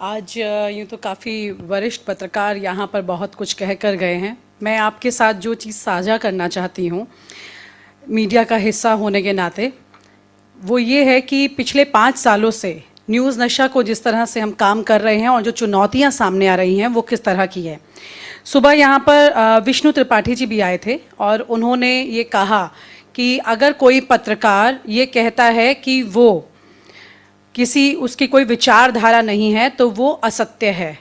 आज यूँ तो काफ़ी वरिष्ठ पत्रकार यहाँ पर बहुत कुछ कह कर गए हैं। मैं आपके साथ जो चीज़ साझा करना चाहती हूँ मीडिया का हिस्सा होने के नाते, वो ये है कि पिछले 5 सालों से न्यूज़ नशा को जिस तरह से हम काम कर रहे हैं और जो चुनौतियाँ सामने आ रही हैं वो किस तरह की है। सुबह यहाँ पर विष्णु त्रिपाठी जी भी आए थे और उन्होंने ये कहा कि अगर कोई पत्रकार ये कहता है कि वो उसकी कोई विचारधारा नहीं है तो वो असत्य है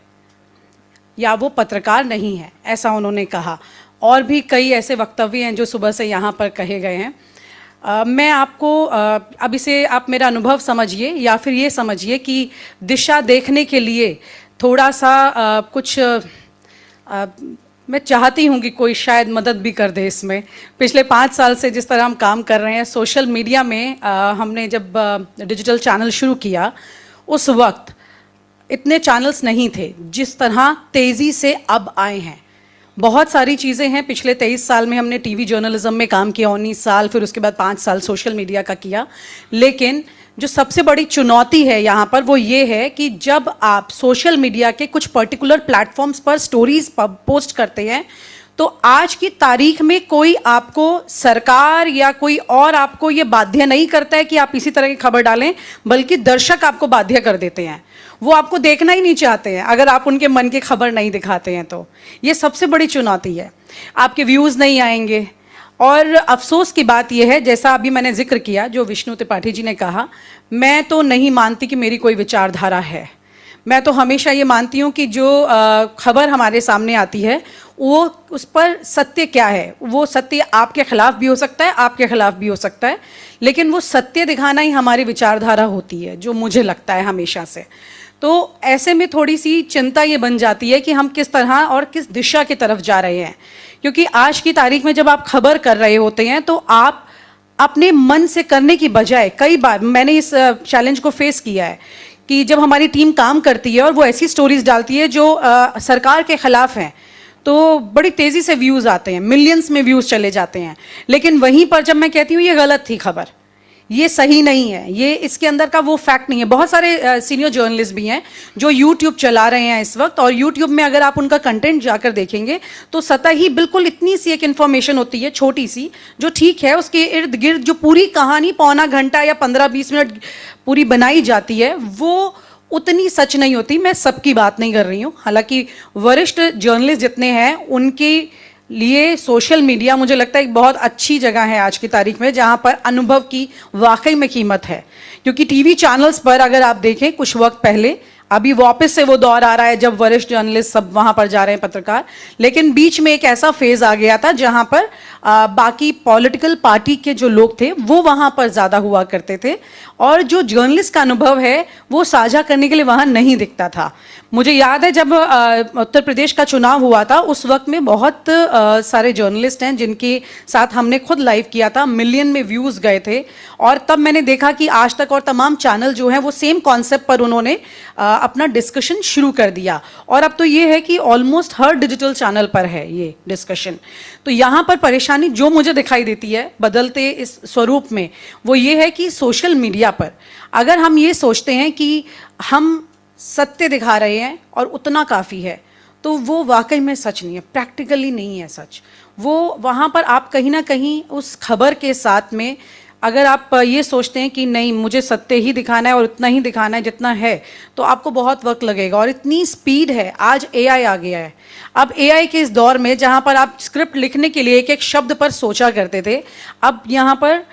या वो पत्रकार नहीं है, ऐसा उन्होंने कहा। और भी कई ऐसे वक्तव्य हैं जो सुबह से यहाँ पर कहे गए हैं। मैं आपको अब इसे आप मेरा अनुभव समझिए या फिर ये समझिए कि दिशा देखने के लिए थोड़ा सा कुछ मैं चाहती हूँ कि कोई शायद मदद भी कर दे इसमें। पिछले 5 साल से जिस तरह हम काम कर रहे हैं सोशल मीडिया में, हमने जब डिजिटल चैनल शुरू किया उस वक्त इतने चैनल्स नहीं थे जिस तरह तेज़ी से अब आए हैं। बहुत सारी चीज़ें हैं। पिछले 23 साल में हमने टीवी जर्नलिज्म में काम किया, 19 साल, फिर उसके बाद 5 साल सोशल मीडिया का किया। लेकिन जो सबसे बड़ी चुनौती है यहाँ पर वो ये है कि जब आप सोशल मीडिया के कुछ पर्टिकुलर प्लेटफॉर्म्स पर स्टोरीज पोस्ट करते हैं तो आज की तारीख में कोई आपको सरकार या कोई और आपको ये बाध्य नहीं करता है कि आप इसी तरह की खबर डालें, बल्कि दर्शक आपको बाध्य कर देते हैं। वो आपको देखना ही नहीं चाहते हैं अगर आप उनके मन की खबर नहीं दिखाते हैं तो। ये सबसे बड़ी चुनौती है। आपके व्यूज़ नहीं आएंगे। और अफसोस की बात यह है, जैसा अभी मैंने जिक्र किया, जो विष्णु त्रिपाठी जी ने कहा, मैं तो नहीं मानती कि मेरी कोई विचारधारा है। मैं तो हमेशा ये मानती हूँ कि जो खबर हमारे सामने आती है वो उस पर सत्य क्या है, वो सत्य आपके खिलाफ भी हो सकता है, आपके खिलाफ भी हो सकता है, लेकिन वो सत्य दिखाना ही हमारी विचारधारा होती है, जो मुझे लगता है हमेशा से। तो ऐसे में थोड़ी सी चिंता ये बन जाती है कि हम किस तरह और किस दिशा की तरफ जा रहे हैं। क्योंकि आज की तारीख में जब आप खबर कर रहे होते हैं तो आप अपने मन से करने की बजाय, कई बार मैंने इस चैलेंज को फेस किया है कि जब हमारी टीम काम करती है और वो ऐसी स्टोरीज डालती है जो सरकार के खिलाफ हैं तो बड़ी तेज़ी से व्यूज़ आते हैं, मिलियंस में व्यूज़ चले जाते हैं। लेकिन वहीं पर जब मैं कहती हूँ ये गलत थी खबर, ये सही नहीं है, ये इसके अंदर का वो फैक्ट नहीं है। बहुत सारे सीनियर जर्नलिस्ट भी हैं जो यूट्यूब चला रहे हैं इस वक्त, और यूट्यूब में अगर आप उनका कंटेंट जाकर देखेंगे तो सतही बिल्कुल इतनी सी एक इन्फॉर्मेशन होती है छोटी सी, जो ठीक है, उसके इर्द गिर्द जो पूरी कहानी पौना घंटा या 15-20 मिनट पूरी बनाई जाती है वो उतनी सच नहीं होती। मैं सबकी बात नहीं कर रही हूँ, हालांकि वरिष्ठ जर्नलिस्ट जितने हैं उनके लिए सोशल मीडिया मुझे लगता है एक बहुत अच्छी जगह है आज की तारीख में, जहाँ पर अनुभव की वाकई में कीमत है। क्योंकि टीवी चैनल्स पर अगर आप देखें कुछ वक्त पहले, अभी वापस से वो दौर आ रहा है जब वरिष्ठ जर्नलिस्ट सब वहाँ पर जा रहे हैं, पत्रकार, लेकिन बीच में एक ऐसा फेज आ गया था जहाँ पर बाकी पॉलिटिकल पार्टी के जो लोग थे वो वहाँ पर ज़्यादा हुआ करते थे और जो जर्नलिस्ट का अनुभव है वो साझा करने के लिए वहाँ नहीं दिखता था। मुझे याद है जब उत्तर प्रदेश का चुनाव हुआ था उस वक्त में बहुत सारे जर्नलिस्ट हैं जिनके साथ हमने खुद लाइव किया था, मिलियन में व्यूज़ गए थे। और तब मैंने देखा कि आज तक और तमाम चैनल जो हैं वो सेम कॉन्सेप्ट पर उन्होंने अपना डिस्कशन शुरू कर दिया, और अब तो ये है कि ऑलमोस्ट हर डिजिटल चैनल पर है ये डिस्कशन। तो यहाँ पर परेशानी जो मुझे दिखाई देती है बदलते इस स्वरूप में वो ये है कि सोशल मीडिया पर अगर हम ये सोचते हैं कि हम सत्य दिखा रहे हैं और उतना काफ़ी है तो वो वाकई में सच नहीं है, प्रैक्टिकली नहीं है सच। वो वहाँ पर आप कहीं ना कहीं उस खबर के साथ में अगर आप ये सोचते हैं कि नहीं मुझे सत्य ही दिखाना है और उतना ही दिखाना है जितना है, तो आपको बहुत वक्त लगेगा। और इतनी स्पीड है, आज एआई आ गया है। अब एआई के इस दौर में जहाँ पर आप स्क्रिप्ट लिखने के लिए एक एक शब्द पर सोचा करते थे, अब यहाँ पर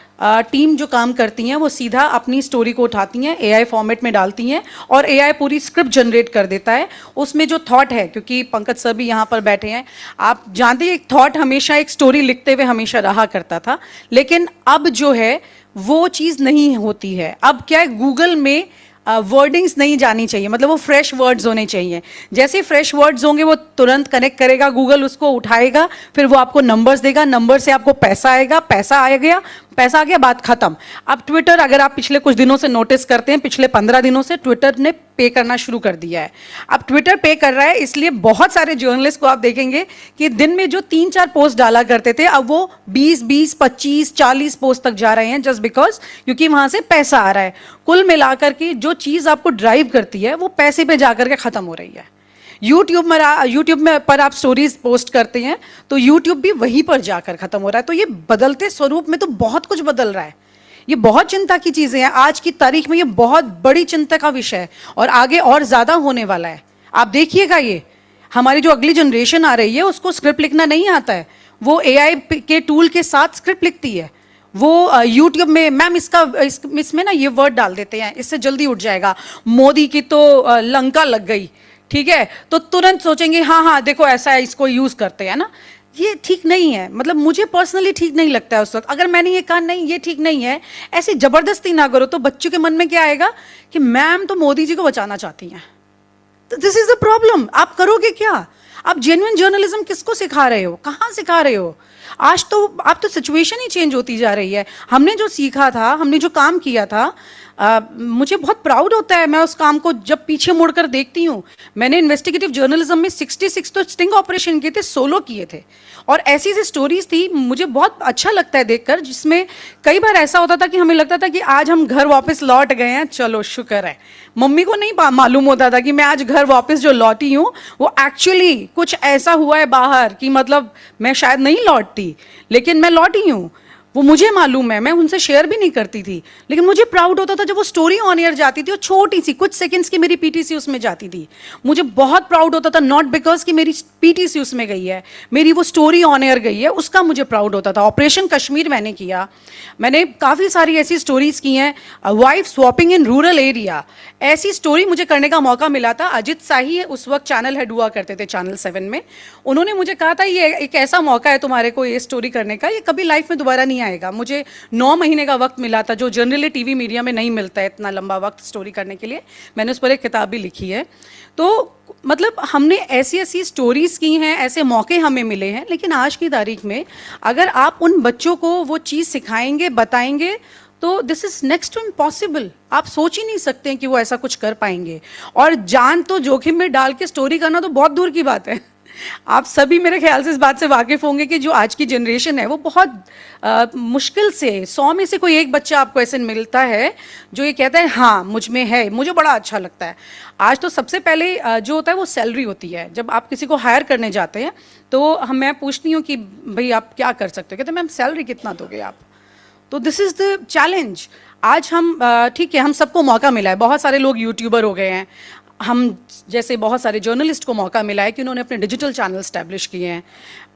टीम जो काम करती हैं वो सीधा अपनी स्टोरी को उठाती हैं, एआई फॉर्मेट में डालती हैं और एआई पूरी स्क्रिप्ट जनरेट कर देता है। उसमें जो थॉट है, क्योंकि पंकज सर भी यहाँ पर बैठे हैं, आप जानते हैं एक थॉट हमेशा एक स्टोरी लिखते हुए हमेशा रहा करता था, लेकिन अब जो है वो चीज़ नहीं होती है। अब क्या है, गूगल में वर्डिंग्स नहीं जानी चाहिए, मतलब वो फ्रेश वर्ड्स होने चाहिए। जैसे फ्रेश वर्ड्स होंगे वो तुरंत कनेक्ट करेगा, गूगल उसको उठाएगा, फिर वो आपको नंबर्स देगा, नंबर से आपको पैसा आएगा, पैसा आ गया, पैसा आ गया, बात खत्म। अब ट्विटर, अगर आप पिछले कुछ दिनों से नोटिस करते हैं, पिछले 15 दिनों से ट्विटर ने पे करना शुरू कर दिया है। अब ट्विटर पे कर रहा है, इसलिए बहुत सारे जर्नलिस्ट को आप देखेंगे कि दिन में जो 3-4 पोस्ट डाला करते थे, अब वो 20, 25, 40 पोस्ट तक जा रहे हैं, जस्ट बिकॉज क्योंकि वहां से पैसा आ रहा है। कुल मिलाकर के जो चीज आपको ड्राइव करती है वो पैसे पे जाकर के खत्म हो रही है। यूट्यूब में पर आप स्टोरीज पोस्ट करते हैं तो यूट्यूब भी वहीं पर जाकर खत्म हो रहा है। तो ये बदलते स्वरूप में तो बहुत कुछ बदल रहा है। ये बहुत चिंता की चीजें हैं आज की तारीख में, ये बहुत बड़ी चिंता का विषय है और आगे और ज्यादा होने वाला है। आप देखिएगा, ये हमारी जो अगली जनरेशन आ रही है उसको स्क्रिप्ट लिखना नहीं आता है, वो एआई के टूल के साथ स्क्रिप्ट लिखती है। वो यूट्यूब में मैम इसमें ना ये वर्ड डाल देते हैं, इससे जल्दी उठ जाएगा। मोदी की तो लंका लग गई, ठीक है, तो तुरंत सोचेंगे हाँ हाँ देखो ऐसा है, इसको यूज करते हैं ना। ये ठीक नहीं है, मतलब मुझे पर्सनली ठीक नहीं लगता है। उस वक्त अगर मैंने ये कहा नहीं ये ठीक नहीं है, ऐसी जबरदस्ती ना करो, तो बच्चों के मन में क्या आएगा कि मैम तो मोदी जी को बचाना चाहती हैं। तो दिस इज द प्रॉब्लम। आप करोगे क्या? आप जेन्युइन जर्नलिज्म किसको सिखा रहे हो, कहाँ सिखा रहे हो? आज तो आप तो सिचुएशन ही चेंज होती जा रही है। हमने जो सीखा था, हमने जो काम किया था, मुझे बहुत प्राउड होता है। मैं उस काम को जब पीछे मुड़कर देखती हूँ, मैंने इन्वेस्टिगेटिव जर्नलिज्म में 66 तो स्टिंग ऑपरेशन किए थे, सोलो किए थे, और ऐसी ऐसी स्टोरीज थी, मुझे बहुत अच्छा लगता है देखकर, जिसमें कई बार ऐसा होता था कि हमें लगता था कि आज हम घर वापस लौट गए हैं, चलो शुक्र है। मम्मी को नहीं मालूम होता था कि मैं आज घर वापस जो लौटी हूँ वो एक्चुअली कुछ ऐसा हुआ है बाहर कि मतलब मैं शायद नहीं लौटती, लेकिन मैं लौटी हूँ। वो मुझे मालूम है, मैं उनसे शेयर भी नहीं करती थी, लेकिन मुझे प्राउड होता था जब वो स्टोरी ऑन एयर जाती थी और छोटी सी कुछ सेकंड्स की मेरी पीटीसी उसमें जाती थी। मुझे बहुत प्राउड होता था, नॉट बिकॉज कि मेरी पीटीसी उसमें गई है, मेरी वो स्टोरी ऑन एयर गई है, उसका मुझे प्राउड होता था। ऑपरेशन कश्मीर मैंने किया, मैंने काफ़ी सारी ऐसी स्टोरीज की हैं। Wife swapping in rural area, ऐसी स्टोरी मुझे करने का मौका मिला था। अजित शाही उस वक्त चैनल हेड हुआ करते थे चैनल 7 में, उन्होंने मुझे कहा था ये एक ऐसा मौका है तुम्हारे को ये स्टोरी करने का, ये कभी लाइफ में दोबारा नहीं आएगा। मुझे 9 महीने का वक्त मिला था, जो जनरली टीवी मीडिया में नहीं मिलता है इतना लंबा वक्त स्टोरी करने के लिए। मैंने उस पर एक किताब भी लिखी है। तो मतलब हमने ऐसी ऐसी स्टोरीज की हैं, ऐसे मौके हमें मिले हैं, लेकिन आज की तारीख में अगर आप उन बच्चों को वो चीज़ सिखाएंगे, बताएंगे, तो this is next to impossible. आप सोच ही नहीं सकते हैं कि वो ऐसा कुछ कर पाएंगे। और जान तो जोखिम में डाल के स्टोरी करना तो बहुत दूर की बात है। आप सभी मेरे ख्याल से इस बात से वाकिफ होंगे कि जो आज की जनरेशन है वो बहुत मुश्किल से 100 में से कोई एक बच्चा आपको ऐसे मिलता है जो ये कहता है हाँ मुझ में है, मुझे बड़ा अच्छा लगता है। आज तो सबसे पहले जो होता है वो सैलरी होती है। जब आप किसी को हायर करने जाते हैं तो मैं पूछती हूँ कि भाई आप क्या कर सकते हो, कहते हैं मैम सैलरी कितना दोगे आप। तो दिस इज़ द चैलेंज। आज हम ठीक है, हम सबको मौका मिला है, बहुत सारे लोग यूट्यूबर हो गए हैं, हम जैसे बहुत सारे जर्नलिस्ट को मौका मिला है कि उन्होंने अपने डिजिटल चैनल स्टैब्लिश किए हैं।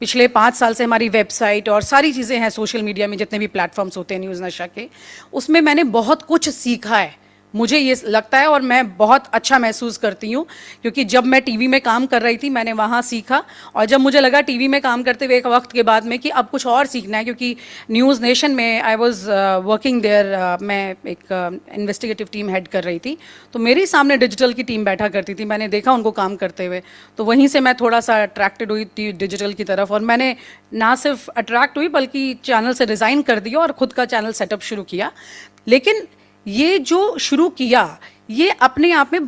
पिछले 5 साल से हमारी वेबसाइट और सारी चीज़ें हैं सोशल मीडिया में, जितने भी प्लेटफॉर्म्स होते हैं न्यूज़ नशा के, उसमें मैंने बहुत कुछ सीखा है, मुझे ये लगता है, और मैं बहुत अच्छा महसूस करती हूँ। क्योंकि जब मैं टीवी में काम कर रही थी मैंने वहाँ सीखा, और जब मुझे लगा टीवी में काम करते हुए एक वक्त के बाद में कि अब कुछ और सीखना है, क्योंकि न्यूज़ नेशन में आई वाज वर्किंग देयर, मैं एक इन्वेस्टिगेटिव टीम हेड कर रही थी, तो मेरे सामने डिजिटल की टीम बैठा करती थी, मैंने देखा उनको काम करते हुए, तो वहीं से मैं थोड़ा सा अट्रैक्टेड हुई थी डिजिटल की तरफ, और मैंने ना सिर्फ अट्रैक्ट हुई बल्कि चैनल से रिज़ाइन कर दिया और ख़ुद का चैनल सेटअप शुरू किया। लेकिन ये जो शुरू किया ये अपने आप में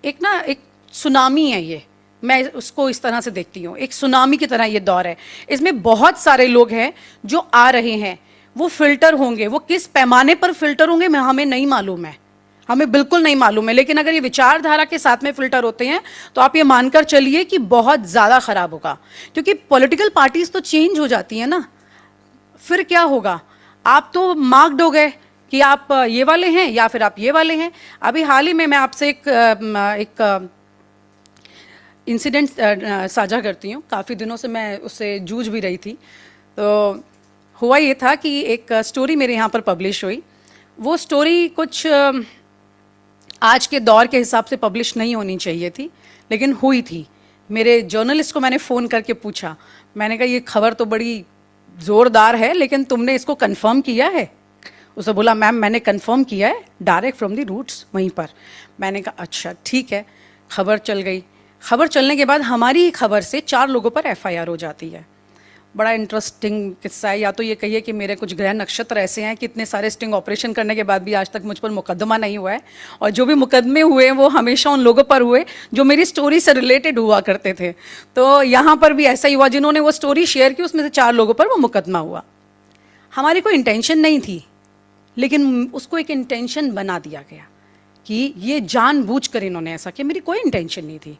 एक सुनामी है, ये मैं उसको इस तरह से देखती हूँ, एक सुनामी की तरह ये दौर है। इसमें बहुत सारे लोग हैं जो आ रहे हैं, वो फिल्टर होंगे, वो किस पैमाने पर फिल्टर होंगे हमें नहीं मालूम है, हमें बिल्कुल नहीं मालूम है। लेकिन अगर ये विचारधारा के साथ में फिल्टर होते हैं तो आप ये मानकर चलिए कि बहुत ज़्यादा ख़राब होगा, क्योंकि पॉलिटिकल पार्टीज तो चेंज हो जाती हैं ना, फिर क्या होगा, आप तो मार्क्ड हो गए कि आप ये वाले हैं या फिर आप ये वाले हैं। अभी हाल ही में मैं आपसे एक इंसिडेंट साझा करती हूँ, काफ़ी दिनों से मैं उससे जूझ भी रही थी। तो हुआ ये था कि एक स्टोरी मेरे यहाँ पर पब्लिश हुई, वो स्टोरी कुछ आज के दौर के हिसाब से पब्लिश नहीं होनी चाहिए थी, लेकिन हुई थी। मेरे जर्नलिस्ट को मैंने फ़ोन करके पूछा, मैंने कहा ये खबर तो बड़ी ज़ोरदार है, लेकिन तुमने इसको कंफर्म किया है? उसने बोला मैम मैंने कंफर्म किया है, डायरेक्ट फ्रॉम द रूट्स वहीं पर। मैंने कहा अच्छा ठीक है। खबर चल गई, खबर चलने के बाद हमारी ही खबर से 4 लोगों पर एफआईआर हो जाती है। बड़ा इंटरेस्टिंग किस्सा है। या तो ये कहिए कि मेरे कुछ ग्रह नक्षत्र ऐसे हैं कि इतने सारे स्टिंग ऑपरेशन करने के बाद भी आज तक मुझ पर मुकदमा नहीं हुआ है, और जो भी मुकदमे हुए वो हमेशा उन लोगों पर हुए जो मेरी स्टोरी से रिलेटेड हुआ करते थे। तो यहाँ पर भी ऐसा ही हुआ, जिन्होंने वो स्टोरी शेयर की उसमें से 4 लोगों पर वो मुकदमा हुआ। हमारी कोई इंटेंशन नहीं थी, लेकिन उसको एक इंटेंशन बना दिया गया कि ये जानबूझकर इन्होंने ऐसा किया। मेरी कोई इंटेंशन नहीं थी।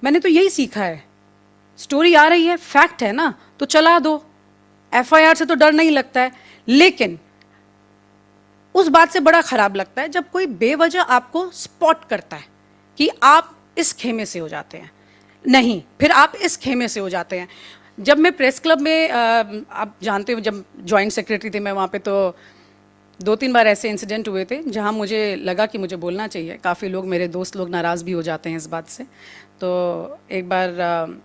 मैंने तो यही सीखा है, स्टोरी आ रही है, फैक्ट है ना, तो चला दो, एफआईआर से तो डर नहीं लगता है। लेकिन उस बात से बड़ा खराब लगता है जब कोई बेवजह आपको स्पॉट करता है कि आप इस खेमे से हो जाते हैं, नहीं फिर आप इस खेमे से हो जाते हैं। जब मैं प्रेस क्लब में आप जानते हो जब जॉइंट सेक्रेटरी थी मैं वहाँ पे, तो 2-3 बार ऐसे इंसिडेंट हुए थे जहाँ मुझे लगा कि मुझे बोलना चाहिए। काफ़ी लोग, मेरे दोस्त लोग नाराज़ भी हो जाते हैं इस बात से। तो एक बार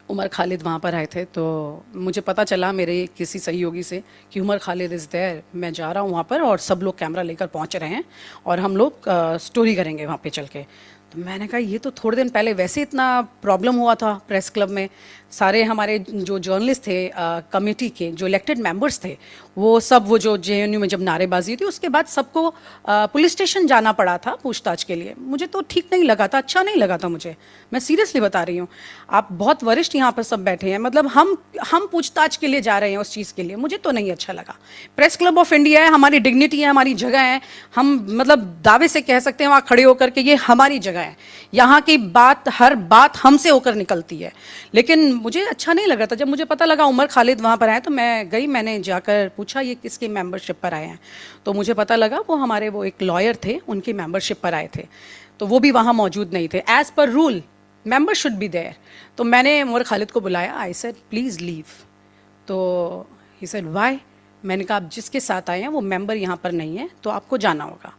उमर खालिद वहाँ पर आए थे, तो मुझे पता चला मेरे किसी सहयोगी से कि उमर खालिद इज़ देयर, मैं जा रहा हूँ वहाँ पर और सब लोग कैमरा लेकर पहुँच रहे हैं और हम लोग स्टोरी करेंगे वहाँ पे चल के। तो मैंने कहा ये तो थोड़े दिन पहले वैसे इतना प्रॉब्लम हुआ था प्रेस क्लब में, सारे हमारे जो जर्नलिस्ट थे कमेटी के जो इलेक्टेड मेंबर्स थे वो सब, वो जो जेएनयू में जब नारेबाजी थी उसके बाद सबको पुलिस स्टेशन जाना पड़ा था पूछताछ के लिए। मुझे तो ठीक नहीं लगा था, अच्छा नहीं लगा था मुझे, मैं सीरियसली बता रही हूँ। आप बहुत वरिष्ठ यहाँ पर सब बैठे हैं, मतलब हम पूछताछ के लिए जा रहे हैं उस चीज़ के लिए, मुझे तो नहीं अच्छा लगा। प्रेस क्लब ऑफ इंडिया है, हमारी डिग्निटी है, हमारी जगह है, हम मतलब दावे से कह सकते हैं वहाँ खड़े होकर के ये हमारी जगह है, यहाँ की बात, हर बात हमसे होकर निकलती है। लेकिन मुझे अच्छा नहीं लगा था। जब मुझे पता लगा उमर खालिद वहाँ पर आए तो मैं गई, मैंने जाकर पूछा ये किसकी मेंबरशिप पर आए हैं, तो मुझे पता लगा वो हमारे वो एक लॉयर थे, उनकी मेंबरशिप पर आए थे, तो वो भी वहाँ मौजूद नहीं थे। As per rule member should be there. तो मैंने उमर खालिद को बुलाया, आई सेड प्लीज़ लीव। तो ही सेड व्हाई। मैंने कहा आप जिसके साथ आए हैं वो मेंबर यहाँ पर नहीं है तो आपको जाना होगा।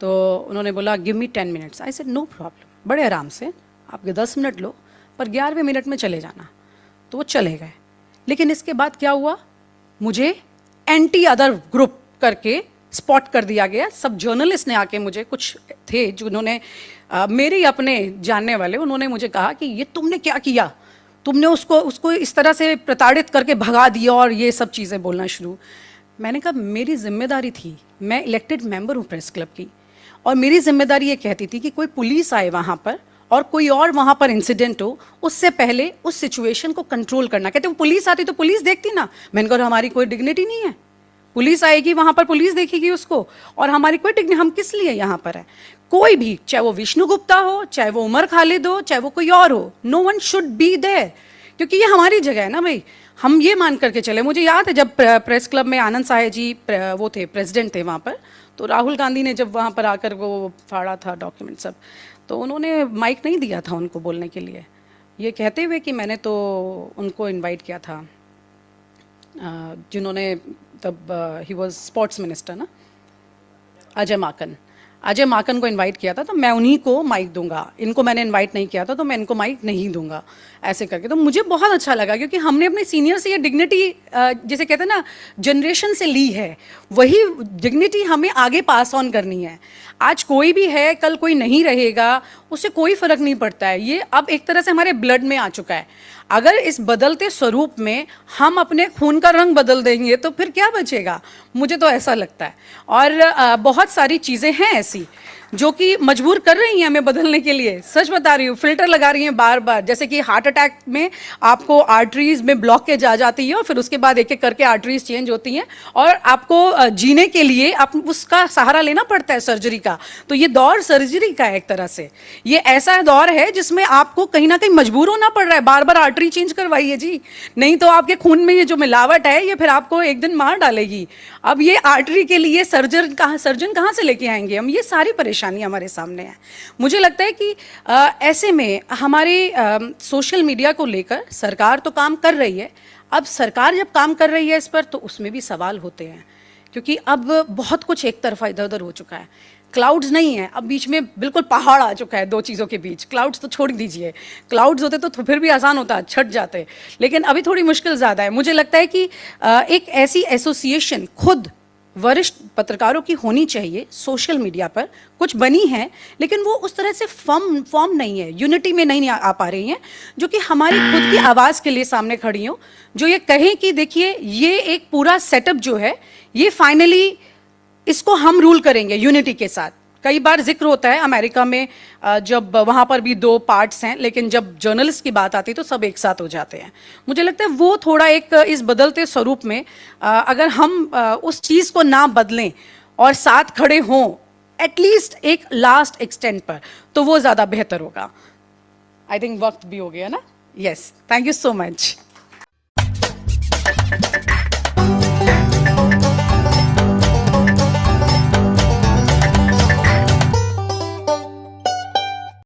तो उन्होंने बोला give me 10 minutes. I said no problem, बड़े आराम से, आप 10 मिनट लो पर 11वें मिनट में चले जाना। तो वो चले गए। लेकिन इसके बाद क्या हुआ, मुझे एंटी अदर ग्रुप करके स्पॉट कर दिया गया। सब जर्नलिस्ट ने आके मुझे, कुछ थे जिन्होंने मेरे ही अपने जानने वाले, उन्होंने मुझे कहा कि ये तुमने क्या किया, तुमने उसको इस तरह से प्रताड़ित करके भगा दिया और ये सब चीज़ें बोलना शुरू। मैंने कहा मेरी जिम्मेदारी थी, मैं इलेक्टेड मेंबर हूँ प्रेस क्लब की, और मेरी जिम्मेदारी ये कहती थी कि कोई पुलिस आए वहाँ पर और कोई और वहाँ पर इंसिडेंट हो, उससे पहले उस सिचुएशन को कंट्रोल करना। कहते वो पुलिस आती तो पुलिस देखती ना। मैंने कहा हमारी कोई डिग्निटी नहीं है, पुलिस आएगी वहाँ पर, पुलिस देखेगी उसको, और हमारी कोई डिग्निटी, हम किस लिए यहाँ पर है। कोई भी, चाहे वो विष्णु गुप्ता हो, चाहे वो उमर खालिद हो, चाहे वो कोई और हो, no one should be there, क्योंकि ये हमारी जगह है ना भाई, हम ये मान करके चले। मुझे याद है जब प्रेस क्लब में आनंद साहे जी वो थे, प्रेसिडेंट थे वहाँ पर, तो राहुल गांधी ने जब वहाँ पर आकर वो फाड़ा था डॉक्यूमेंट सब, तो उन्होंने माइक नहीं दिया था उनको बोलने के लिए, ये कहते हुए कि मैंने तो उनको इनवाइट किया था, जिन्होंने तब ही वाज स्पोर्ट्स मिनिस्टर ना, अजय माकन को इनवाइट किया था, तो मैं उन्हीं को माइक दूंगा, इनको मैंने इनवाइट नहीं किया था तो मैं इनको माइक नहीं दूंगा, ऐसे करके। तो मुझे बहुत अच्छा लगा क्योंकि हमने अपने सीनियर से ये डिग्निटी, जिसे कहते हैं ना, जनरेशन से ली है, वही डिग्निटी हमें आगे पास ऑन करनी है। आज कोई भी है, कल कोई नहीं रहेगा, उससे कोई फर्क नहीं पड़ता है। ये अब एक तरह से हमारे ब्लड में आ चुका है। अगर इस बदलते स्वरूप में हम अपने खून का रंग बदल देंगे तो फिर क्या बचेगा, मुझे तो ऐसा लगता है। और बहुत सारी चीज़ें हैं ऐसी जो कि मजबूर कर रही हैं हमें बदलने के लिए। सच बता रही हूँ, फिल्टर लगा रही हैं बार बार, जैसे कि हार्ट अटैक में आपको आर्टरीज में ब्लॉकेज आ जाती है और फिर उसके बाद एक एक करके आर्टरीज चेंज होती हैं और आपको जीने के लिए आप उसका सहारा लेना पड़ता है सर्जरी का। तो ये दौर सर्जरी का है एक तरह से। ये ऐसा दौर है जिसमें आपको कहीं ना कहीं मजबूर होना पड़ रहा है, बार बार आर्टरी चेंज करवाइए जी, नहीं तो आपके खून में ये जो मिलावट है ये फिर आपको एक दिन मार डालेगी। अब ये आर्टरी के लिए सर्जन कहाँ से लेके आएंगे हम, ये सारी परेशानी हमारे सामने है। मुझे लगता है कि ऐसे में हमारे सोशल मीडिया को लेकर सरकार तो काम कर रही है। अब सरकार जब काम कर रही है इस पर, तो उसमें भी सवाल होते हैं, क्योंकि अब बहुत कुछ एक तरफा इधर उधर हो चुका है। क्लाउड्स नहीं है, अब बीच में बिल्कुल पहाड़ आ चुका है दो चीज़ों के बीच। क्लाउड्स तो छोड़ दीजिए, क्लाउड्स होते तो फिर भी आसान होता, छट जाते, लेकिन अभी थोड़ी मुश्किल ज़्यादा है। मुझे लगता है कि एक ऐसी एसोसिएशन खुद वरिष्ठ पत्रकारों की होनी चाहिए सोशल मीडिया पर, कुछ बनी है लेकिन वो उस तरह से फॉर्म नहीं है, यूनिटी में नहीं आ पा रही हैं, जो कि हमारी खुद की आवाज़ के लिए सामने खड़ी हो, जो ये कहें कि देखिए ये एक पूरा सेटअप जो है ये फाइनली इसको हम रूल करेंगे यूनिटी के साथ। कई बार जिक्र होता है अमेरिका में, जब वहाँ पर भी 2 पार्ट्स हैं, लेकिन जब जर्नलिस्ट की बात आती है तो सब एक साथ हो जाते हैं। मुझे लगता है वो थोड़ा एक इस बदलते स्वरूप में अगर हम उस चीज़ को ना बदलें और साथ खड़े हों एटलीस्ट एक लास्ट एक्सटेंट पर, तो वो ज़्यादा बेहतर होगा। आई थिंक वक्त भी हो गया ना। Yes, thank you so much.